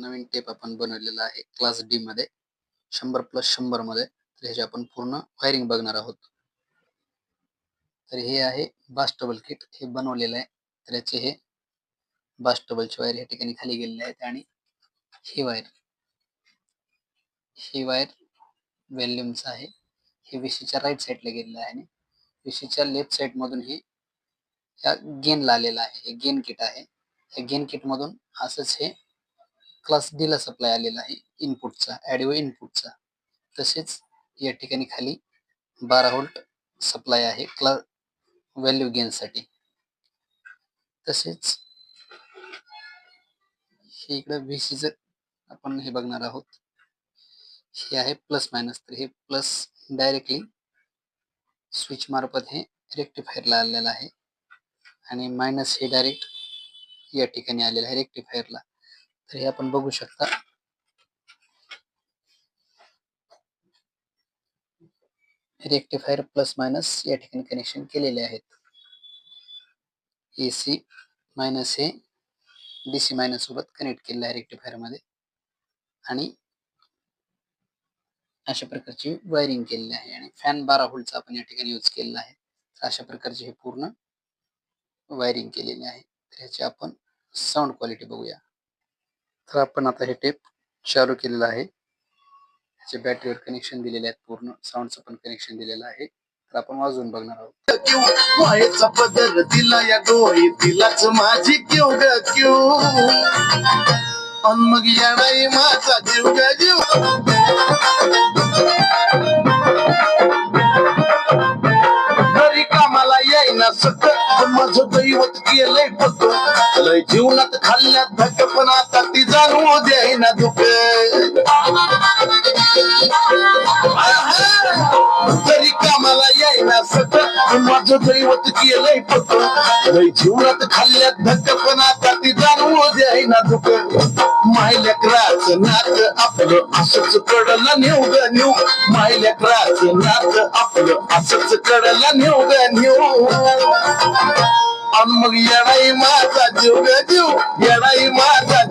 नवीन tape आपण बनवलेला आहे क्लास डी मध्ये 100+100 मध्ये. तर ह्याची आपण पूर्ण वायरिंग बघणार आहोत. तर हे आहे बास्टेबल किट, हे बनवलेलं आहे. तर याचे हे बास्टेबलचे वायर या ठिकाणी खाली गेलेले आहेत आणि ही वायर व्हॉल्यूमचा आहे. हे VCच्या राईट साईडला गेलेलं आहे आणि VCच्या लेफ्ट साईड मधून हे या गेनला आलेलं आहे. हे गेन किट आहे. हे गेन किट मधून असंच हे क्लास डी ला सप्लाय आलेला आहे इनपुटचा, ऑडिओ इनपुटचा. तसेच या ठिकाणी खाली 12 व्होल्ट सप्लाय आहे क्लास व्हॅल्यू गेन साठी. तसेच हे इकडे VCचं आपण हे बघणार आहोत. हे आहे प्लस मायनस. तर हे प्लस डायरेक्टली स्विच मार्फत हे रेक्टिफायरला आलेलं आहे आणि मायनस हे डायरेक्ट या ठिकाणी आलेलं आहे रेक्टिफायरला. तर हे आपण बघू शकता. रेक्टिफायर प्लस मायनस या ठिकाणी कनेक्शन केलेले आहेत. AC मायनस हे DC मायनस सोबत कनेक्ट केलेलं आहे रेक्टिफायर मध्ये आणि अशा प्रकारची वायरिंग केलेली आहे आणि फॅन 12 व्होल्टचा आपण या ठिकाणी यूज केलेला आहे. तर अशा प्रकारचे हे पूर्ण वायरिंग केलेली आहे. तर ह्याची आपण साऊंड क्वालिटी बघूया. तर आपण आता हे टेप चालू केलेलं आहे. ह्याचे बॅटरीवर कनेक्शन दिलेले आहेत, पूर्ण साऊंडचं पण कनेक्शन दिलेलं आहे. तर आपण वाजवून बघणार आहोत. व्हायचा पदर दिला या डोळी दिलाच माझी क्यू ग क्यू अन मग येणाई माझा जीव ग जीव. घरी कामाला येईना सगळं माझं दैवत गेलंय पक. लय जीवनात खाल्ल्यात धक पण आता ती जाणवू द्यायना दुःख. तरी कामाला येईना सगळं माझं दैवत गेलंय पक. लय जीवनात खाल्ल्यात धक पण आता ती जाणवू द्यायना दुःख. मायलेकराचं नात आपलं असंच कडला नेऊ ग नेऊ. मायलेकराचं नात आपलं असंच कडला नेऊ ग नेऊ. अन मग येणाई माझा जीव ग जीव येणाई माझा